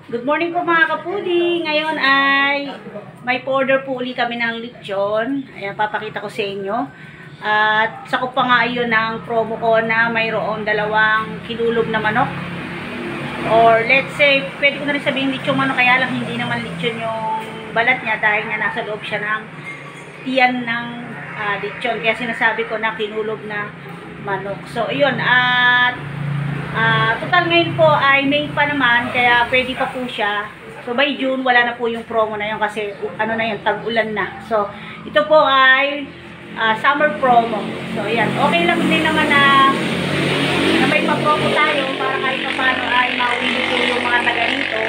Good morning po mga kapudi. Ngayon ay may order po uli kami ng lechon. Ayan, papakita ko sa inyo. At sakop pa nga yun ng promo ko na mayroong 2 kinulog na manok. Or let's say, pwede ko na rin sabihin lechon manok, kaya lang hindi naman lechon yung balat niya dahil nga nasa loob siya ng tiyan ng lechon. Kaya sinasabi ko na kinulog na manok. So, yun. At total ngayon po ay May pa naman, kaya pwede pa po siya. So by June, wala na po yung promo na yun kasi ano na yun, tag-ulan na. So ito po ay summer promo. So ayan, okay lang din naman na may pa-promo tayo para kahit pa paano ay mauwi po yung mga taga nito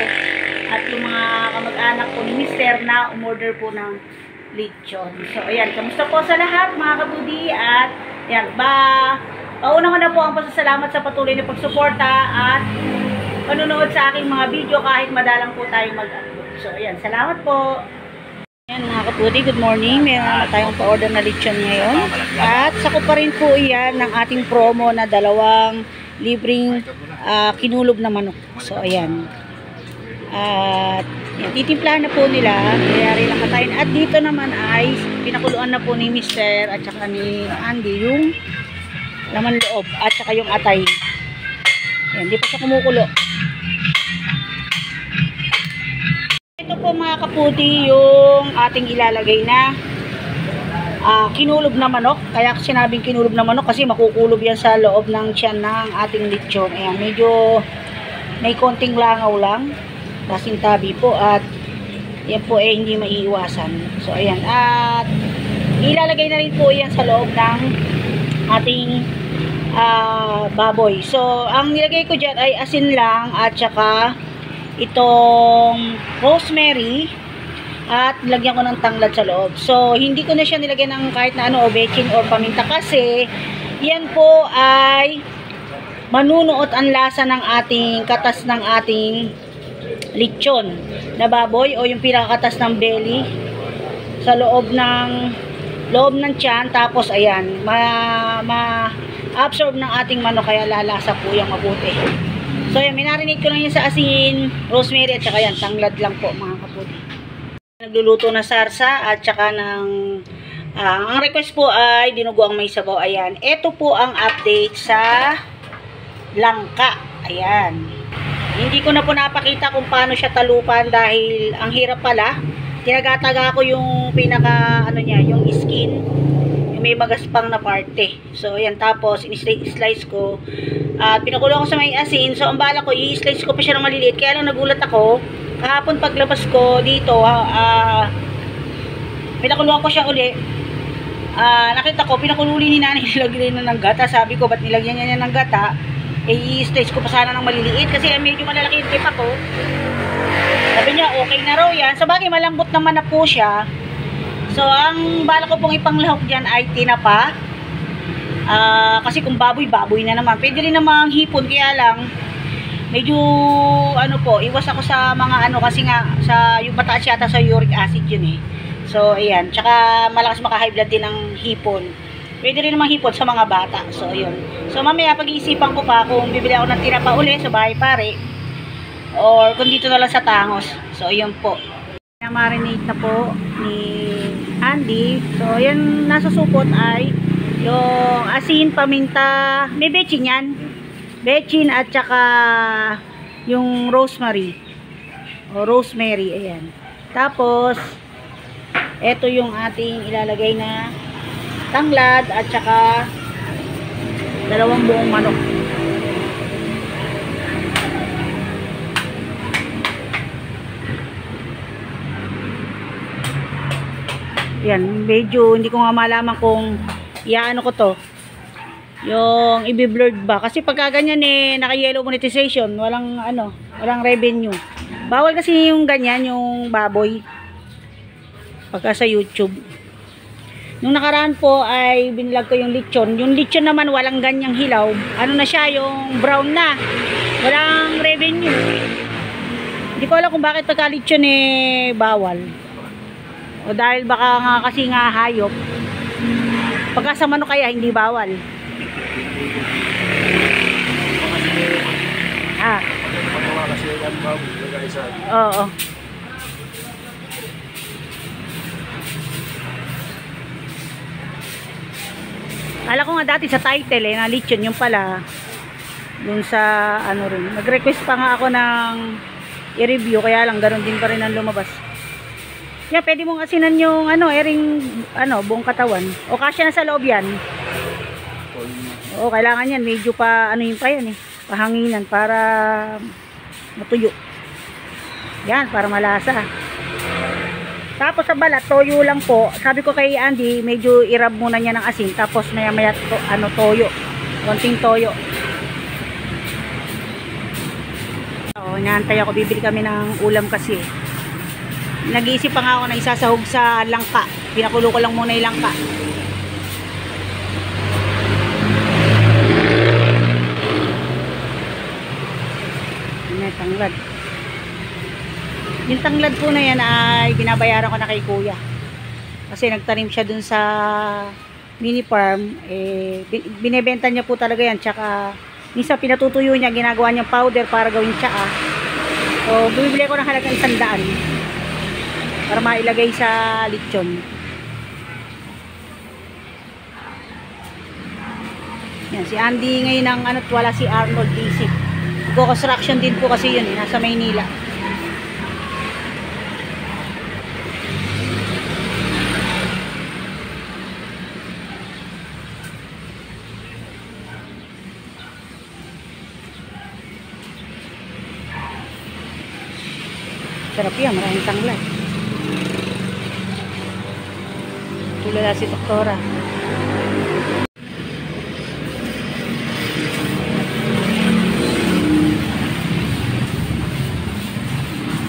at yung mga kamag-anak po ni Mister na umorder po ng lechon. So ayan, kamusta po sa lahat mga kabudi at ayan, pauna ko na po ang pasasalamat sa patuloy na pagsuporta at panonood sa aking mga video kahit madalang po tayong mag-upload. So, ayan. Salamat po. Ayan mga kapudi, good morning. Meron na tayong pa-order na lechon ngayon. At sako pa rin po iyan ng ating promo na 2 libreng kinulog na manok. So, ayan. At yan, titimplahan na po nila. Kayari lang katayin. At dito naman ay pinakuluan na po ni Mister at saka ni Andy yung laman loob at saka yung atay. Ayan, di pa siya kumukulo. Ito po mga kaputi yung ating ilalagay na kinulog na manok. Kaya sinabing kinulog na manok kasi makukulob yan sa loob ng tiyan ng ating lechon. Ayan, medyo may konting langaw lang. Kasing tabi po at yan po eh hindi maiiwasan. So ayan, at ilalagay na rin po yan sa loob ng ating baboy. So, ang nilagay ko dyan ay asin lang at saka itong rosemary at nilagyan ko ng tanglad sa loob. So, hindi ko na siya nilagyan ng kahit na ano o bechin or paminta kasi yan po ay manunuot ang lasa ng ating katas ng ating lechon na baboy o yung pinakakatas ng belly sa loob ng tiyan. Tapos ayan, absorb ng ating manok kaya lalasa po yung mabuti. So yan, minarinate ko lang yan sa asin, rosemary at saka yan, tanglad lang po mga kaputi. Nagluluto na sarsa at saka ng ang request po ay dinugo ang may sabaw. Ayan, ito po ang update sa langka. Ayan, hindi ko na po napakita kung paano siya talupan dahil ang hirap pala. Tinagataga ko yung pinaka ano niya, yung skin, yung may magaspang na parte. So ayan, tapos in-slice ko at pinakulo ko sa may asin. So ang bala ko i-slice ko pa siya ng maliliit, kaya lang nagulat ako kahapon paglabas ko dito, pinakuluan ko siya uli. Nakita ko pinakululi ni nanay, nilagyan na ng gata. Sabi ko ba't nilagyan niya ng gata, i-slice ko pa sana ng maliliit kasi medyo malalaki yung tip ako. Sabi niya, okay na raw yan. Sa bagay, malambot naman na po siya. So, ang bala ko pong ipanglahok dyan ay tinapa. Kasi kung baboy, baboy na naman. Pwede rin namang hipon, kaya lang, medyo, ano po, iwas ako sa mga ano, kasi nga, yung mataas yata sa uric acid yun eh. So, ayan. Tsaka, malakas maka-high blood din ng hipon. Pwede rin namang hipon sa mga bata. So, ayun. So, mamaya, pag-iisipan ko pa kung bibili ako ng tinapa uli sa bahay pare. Or kung dito na lang sa tangos. So, yun po. Na-marinate na po ni Andy. So, yan nasa supot ay yung asin, paminta. May bechin yan. Bechin at saka yung rosemary. O rosemary. Ayan. Tapos, ito yung ating ilalagay na tanglad at saka 2 buong manok. Yan, medyo hindi ko nga malaman kung iaano ko to. Yung i-blurred ba. Kasi pagka ganyan eh, naka-yellow monetization, walang ano, walang revenue. Bawal kasi yung ganyan, yung baboy. Pagka sa YouTube. Nung nakaraan po ay binilag ko yung lechon. Yung lechon naman walang ganyang hilaw. Ano na siya, yung brown na. Walang revenue. Hindi ko alam kung bakit pagka lechon eh, bawal. O dahil baka nga kasi nga hayop. Pagka sa manok kaya hindi bawal. Oo. Alam ko nga dati sa title na lechon yung pala dun sa ano rin. Nag-request pa nga ako ng i-review kaya lang ganoon din pa rin ang lumabas. Yeah, pwede mong asinan yung buong katawan. O kasya na sa loob yan. Oo, kailangan yan. Medyo pa yan eh. Pahanginan para matuyo. Yan, para malasa. Tapos sa balat, toyo lang po. Sabi ko kay Andy, medyo i-rub muna niya ng asin. Tapos maya-maya toyo. Konting toyo. Oo, inaantay ako. Bibili kami ng ulam kasi. Nag-iisip pa nga ako na isasahog sa langka. Pinakulo ko lang muna yung langka. May tanglad. Yung tanglad po na yan ay binabayaran ko na kay kuya. Kasi nagtanim siya dun sa mini farm. Binebenta niya po talaga yan. Tsaka minsan pinatutuyo niya, ginagawa niyang powder para gawin tsaa. So bibili ko ng halagang 100 para mailagay sa lechon. Yan, si Andy ngayon ang wala si Arnold DC. Construction din po kasi yun, nasa Maynila. Sarap yan, maraming tanglad. Tulala si Doktora.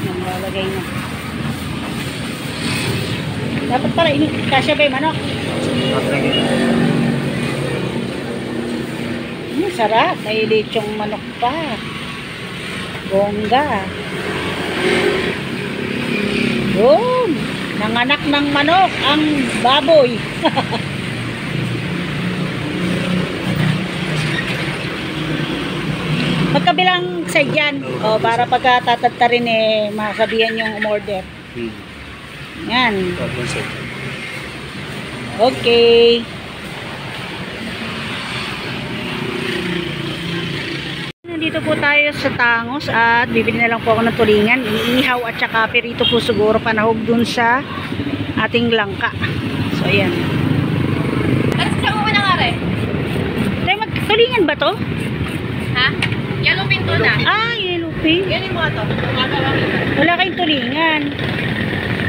Yan, lalagay na. Dapat pala, kasya ba yung manok? Sarap, may lechong manok pa. Bongga. Yun, nanganak ng manok ang baboy. Magkabilang side yan. O, para pagka tatadta rin masabihan yung umorder. Yan. Okay. Nandito po tayo sa Tangos at bibili na lang po ako ng tulingan, iihaw at saka perito po siguro panahog dun sa ating langka. So ayan. At sa mo na nga rin? Tayo tulingan ba to? Ha? Yellow pin to na. Ah, yellow pin. Yan yung mga to. Wala kayong tulingan.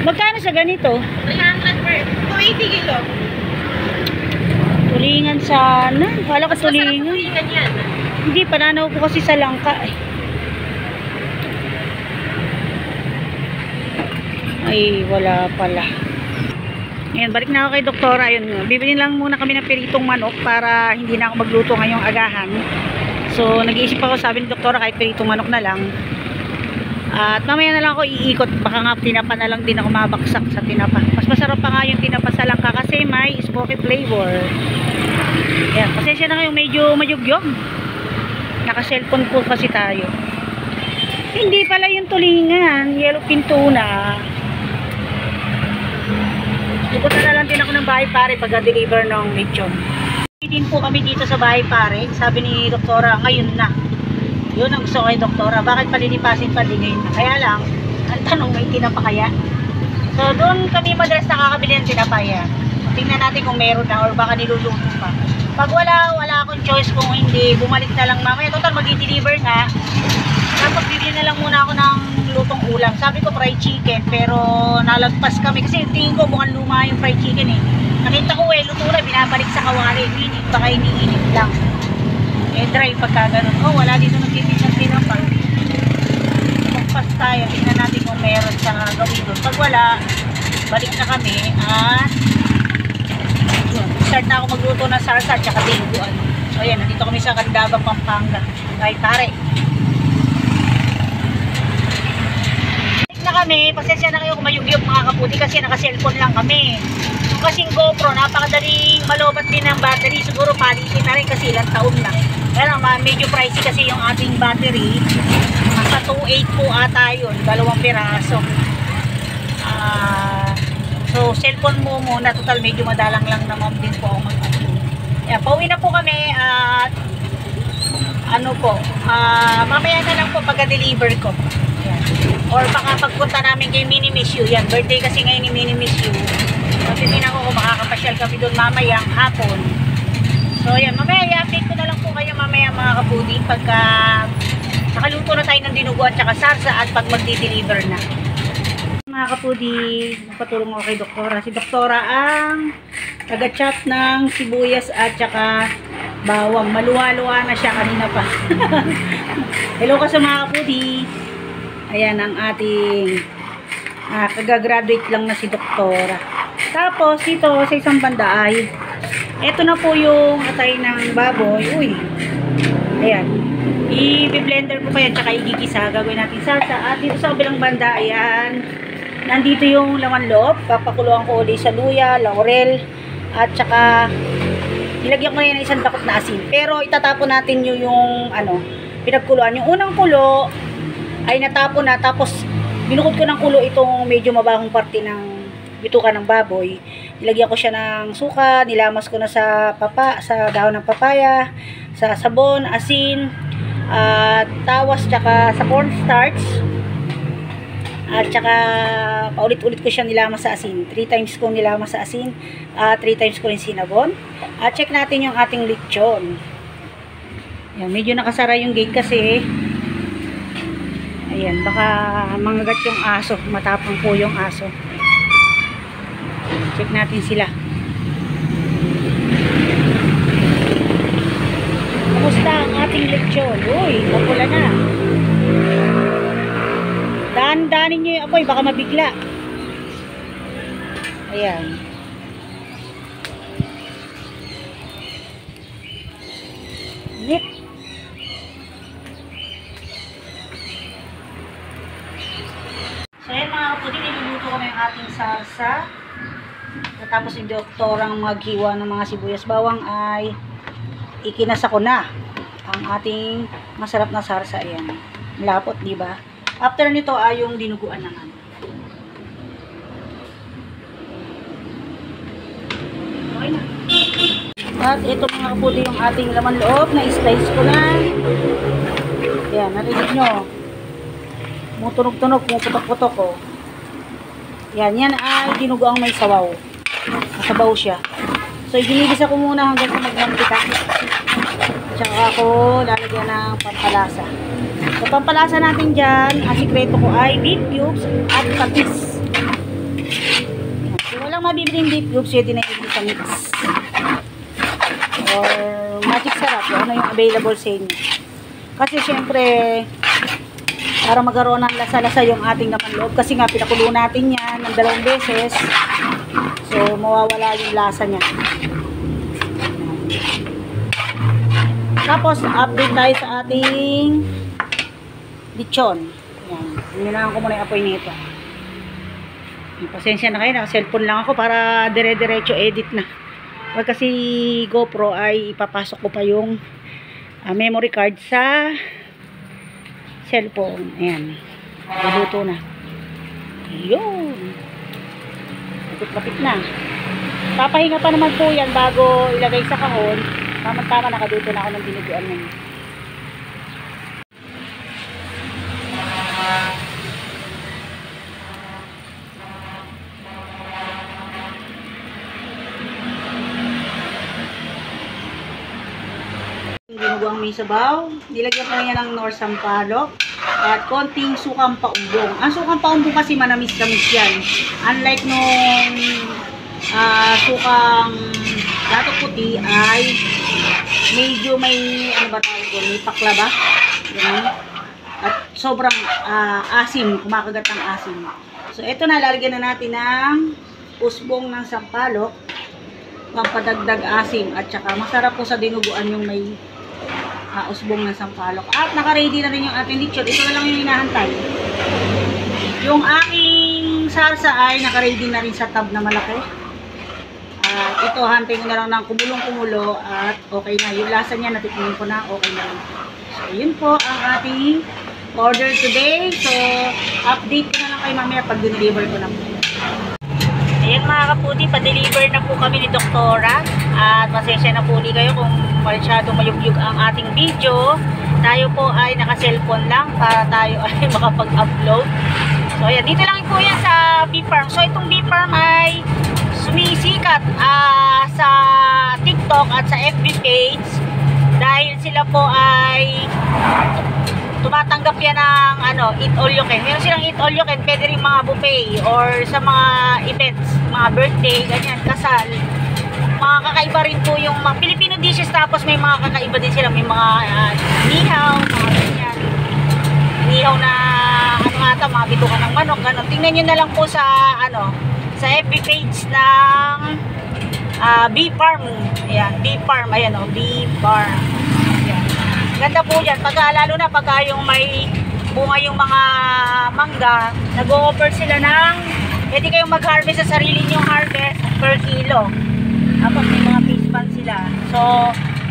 Magkano sa ganito? 300 per 280 kilo. Tulingan sana. Wala ka tulingan. Tulingan yan. Hindi, pananaw po kasi sa langka eh. Ay, wala pala. Ngayon, balik na ako kay Doktora. Ayun, bibili lang muna kami ng piritong manok para hindi na ako magluto ngayong agahan. So, nag-iisip ako, sabi ni Doktora, kahit piritong manok na lang. At mamaya na lang ako iikot. Baka nga tinapa na lang din ako mabaksak sa tinapa. Mas masarap pa nga yung tinapa sa langka kasi may smoky flavor. Yan, pasensya na kayo, medyo magyugyog. Naka-cellphone po kasi tayo. Hindi pala yung tulingan. Yellow pin tuna. Pupunta na lang din ako ng bahay pare pag-deliver ng lechon. Din po kami dito sa bahay pare. Sabi ni Doktora, ngayon na. Yun ang gusto kay Doktora. Bakit palilipasin pa din ngayon na? Kaya lang, ang tanong, may tinapa kaya? So, doon kami madalas nakakabili ng tinapaya. Tingnan natin kung meron na or baka niluluto pa. Pag wala akong choice kung hindi, bumalik na lang mamaya. Total, mag-i-deliver nga. Tapos, bibili na lang muna ako ng lutong ulam. Sabi ko, fried chicken. Pero, nalagpas kami. Kasi tingin ko, mukhang luma yung fried chicken eh. Nakita ko luto na, binabalik sa kawali. Init, baka iniinit lang. Dry pagka ganun. Oh, wala dito nagtitis ng tinapay. Magpas tayo. Tingnan natin kung meron siyang gawin doon. Pag wala, balik na kami. At, start na ako magluto ng salsa at saka dinuguan. So ayan, nandito kami sa Candaba, Pampanga. Ay, tare. Na kami, pasensya na kayo kung mayugyog mga kaputi kasi naka-cellphone lang kami. Yung kasing GoPro, napakadaling malobat din ng battery. Siguro palitin na rin kasi ilang taon na. Kaya medyo pricey kasi yung ating battery. Nasa 2.8 po ata yun, 2 piraso. So, cellphone mo muna. Total, medyo madalang lang naman din po ako mag-upload. Ayan, pauwi na po kami at ano po, mamaya na lang po pagka-deliver ko. Ayan. Or baka pagpunta namin kay Mini Miss You. Yan, birthday kasi ngayon ni Mini Miss You. Kasi tinan ko kung makakapasyal kami doon mamayang hapon. So, ayan, mamaya i-update ko na lang po kayo mamaya mga kapudi pagka nakaluto na tayo ng dinugo at saka sarsa at pag magdi-deliver na. Mga kapudi, patulong ako kay Doktora. Si Doktora ang taga-chop ng sibuyas at saka bawang. Maluwa-luwa na siya kanina pa. Hello ka sa mga kapudi. Ayan ang ating kagagraduate lang na si Doktora. Tapos dito sa isang banda ay eto na po yung atay ng baboy. Uy. Ayan. I-blender ko kaya tsaka igigisa. Gagawin natin salsa. At dito sa kabilang banda, ayan. Nandito yung laman loob. Papakuluan ko ulit sa luya, laurel, at tsaka nilagyan ko na yan ng isang takot na asin. Pero itatapon natin yung ano, pinagkuluan. Yung unang kulo ay natapon na. Tapos binukod ko ng kulo itong medyo mabahong parte ng bituka ng baboy. Nilagyan ko siya ng suka, nilamas ko na sa dahon ng papaya, sa sabon, asin, tawas, tsaka sa cornstarch. At tsaka paulit-ulit ko siya nilamas sa asin. 3 times ko nilamas sa asin, 3 times ko rin sinabon. At check natin yung ating lechon. Yan, medyo nakasara yung gate kasi ayan, baka mangagat yung aso, matapang po yung aso. Check natin sila. Kamusta ang ating lechon? Uy, napula na. Daan-daanin nyo yung apoy, baka mabigla. Ayan. Nip. So ayan mga kapatid, niluluto ko na yung ating salsa. Tapos yung doktorang maghiwa ng mga sibuyas bawang ay ikinasa ko na ang ating masarap na sarsa. Ayan. Lapot, di ba? After nito ay yung dinuguan ng ano. Okay na. At ito mga kapudi yung ating laman loob na slice ko na. Ayan, narinig nyo. Mutunog-tunog, pumuputok-putok ko. Yan, yan ay dinuguang may sabaw. Masabaw siya. So, ginigisa ko muna hanggang sa magmantika. Tsaka ako lalagyan ng pampalasa. So, pampalasa natin dyan, ang sikreto ko ay beef cubes at patis. Kung walang mabibiling beef cubes, pwede na yung sa mix. Or magic sarap, ano yung available sa inyo. Kasi syempre, para magkaroon ng lasa-lasa yung ating laman loob. Kasi nga, pinakulo natin yan ng 2 beses. So, mawawala yung lasa niya. Tapos, update tayo sa ating lechon. Yan. Hininahan ko muna yung apoy nito. Pasensya na kayo. Naka-cellphone lang ako para dire-diretso edit na. Wag kasi GoPro ay ipapasok ko pa yung memory card sa cellphone. Ayan. Naluto na. Yun. Lapit na. Papahinga pa naman po yan bago ilagay sa kahon. Tama-tama nakaduto na ako ng dinuguan nun. Dinuguang may sabaw. Nilagyan ko niya ng nor sampalok at konting sukang paumbong. Ang sukang paumbong kasi manamis-namis yan. Unlike nung sukang dato puti ay medyo may ano ba tawag doon? May pakla ba? Ganun. At sobrang asim, kumakagat ng asim. So ito na, lalagyan na natin ng usbong ng sampalok, pampadagdag asim at saka masarap po sa dinuguan yung may usbong ng sampalok. At naka-ready na rin yung ating lechon. Ito na lang yung hinahantay. Yung aking salsa ay naka-ready na rin sa tab na malaki. Ito, hantay ko na lang ng kumulong-kumulo at okay na. Yung lasa niya, natikman ko na, okay na rin. So, yun po ang ating order today. So, update ko na lang kayo mamaya pag deliver ko na po. Ayan mga kapudi, pa-deliver na po kami ni Doktora. At pasensya na po ulit kayo kung masyadong mayugyug ang ating video. Tayo po ay naka-cellphone lang para tayo ay makapag-upload. So, ayan, dito lang po yan sa bee farm. So, itong bee farm ay sumisikat sa TikTok at sa FB page dahil sila po ay tumatanggap yan ng eat all you can. Meron silang eat all you can, pwede rin mga buffet or sa mga events, mga birthday, ganyan, kasal. Mga kakaiba rin po yung mga Filipino dishes, tapos may mga kakaiba din sila, may mga nihaw, mga ganyan. Nihaw na mga bitukan ng manok, gano'n. Tingnan nyo na lang po sa sa FB page ng bee farm. Ayan, bee farm, ayan o, bee farm. Ayan. Ganda po yan, lalo na pagka yung may bunga yung mga mangga, nag-o-offer sila ng, pwede kayong mag-harvest sa sarili nyong harvest per kilo. Tapos may mga fish pan sila. So,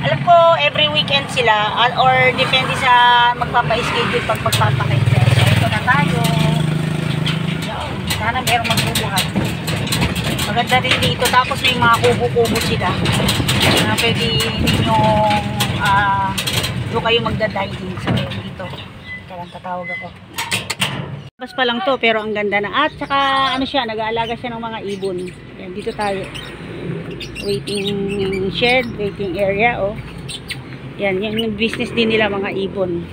alam ko every weekend sila or depende sa magpapa-schedule pag magpapakita. So, ito na tayo. Sana merong magbubuhat. Maganda rin dito. Tapos may mga kubo-kubo sila na pwede ninyong doon kayo magda-dining sa dito. Kailan tatawag ako. Bas pa lang to pero ang ganda na. At saka siya, nag-aalaga siya ng mga ibon. Yan, dito tayo. Waiting shed, waiting area. Oh. Yan, yung business din nila mga ibon.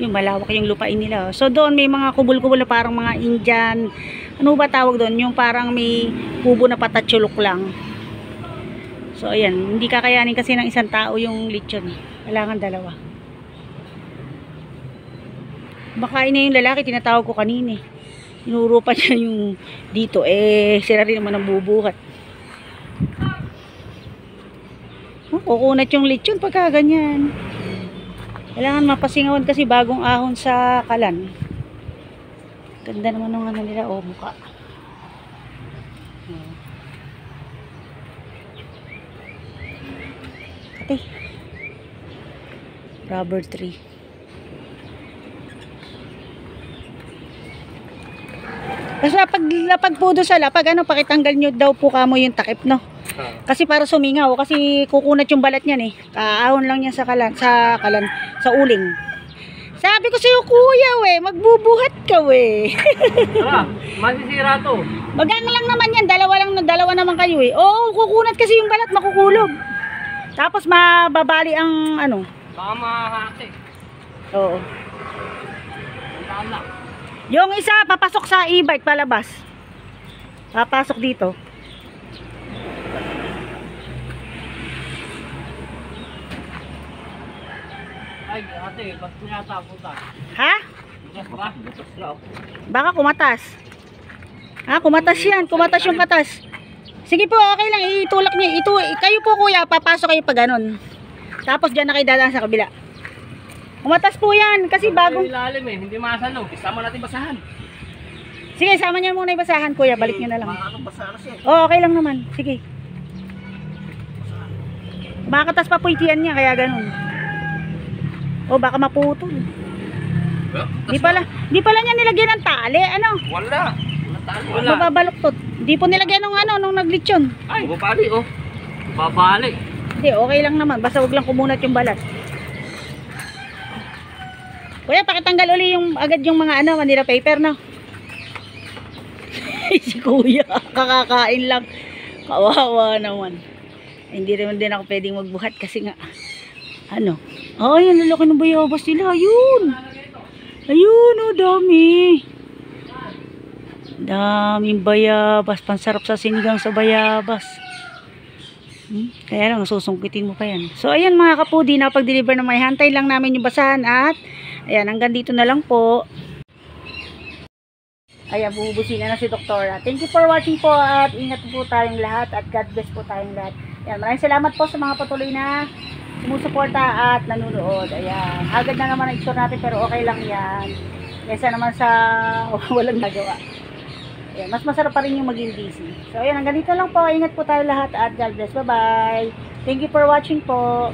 Yung malawak yung lupain nila. So doon may mga kubul-kubul na parang mga Indian. Ano ba tawag doon? Yung parang may kubo na patatsulok lang. So ayan, hindi kakayanin kasi ng isang tao yung lechon. Kailangan dalawa. Makain na yung lalaki, tinatawag ko kanina. Inuro pa niya yung dito. Sila rin naman ang bubuhat. Kukunat yung lechon pagka ganyan. Kailangan mapasingawan kasi bagong ahon sa kalan. Ganda naman ng nila. Mukha. Ate. Rubber tree. Kasi pag po doon sa lapag, pakitanggal nyo daw po kamo yung takip, no? Kasi para sumingaw, kasi kukunat yung balat niyan eh. Kaahon lang yan sa uling. Sabi ko sa'yo, kuya, magbubuhat ka, Tara, masisira to. Magana lang naman yan, dalawa naman kayo Oo, kukunat kasi yung balat, makukulog. Tapos mababali ang Baka mahati. Oo. Tama. Yung isa, papasok sa e-bike palabas. Papasok dito. Ay, ate, ba't tinatapon ka? Ha? Bukas ba? Bukas na ako. Baka kumatas. Kumatas yan. Kumatas yung katas. Sige po, okay lang. Itulak niyo. Kayo po kuya, papasok kayo pa ganun. Tapos dyan na kayo dadaan sa kabila. Kumatas po yan. Kasi bagong... Ilalim hindi masanog. Isama natin basahan. Sige, sama niyo muna yung basahan kuya. Balik niyo na lang. Basahan siya. Okay lang naman. Sige. Makatas pa po itiyan niya, kaya ganun. Baka maputol. Di pala niya nilagyan ng tali, Wala. Wala. Mababaluktot. Di po nilagyan ng nung naglitsyon. Ay, babali Babali. Hindi, okay lang naman. Basta wag lang kumunat yung balat. Kuya, pakitanggal uli agad yung mga Manila paper, no? Si kuya, kakakain lang. Kawawa naman. Hindi rin din ako pwedeng magbuhat kasi nga, yan, lalaki ng bayabas nila. Ayun, dami. Daming bayabas. Pansarap sa sinigang sa bayabas. Kaya lang, susungkitin mo pa yan. So, ayan mga kapudi, napag-deliver na may hantay lang namin yung basahan at, ayan, hanggang dito na lang po. Ayan, bubusin na si Doktora. Thank you for watching po at ingat po tayong lahat at God bless po tayong lahat. Ayan, maraming salamat po sa mga patuloy na sumusuporta at nanonood. Ayan, agad na naman ang store natin pero okay lang yan. Kesa naman sa walang nagawa. Ayan, mas masarap pa rin yung maging busy. So, ayan, hanggang dito lang po. Ingat po tayo lahat at God bless. Bye-bye. Thank you for watching po.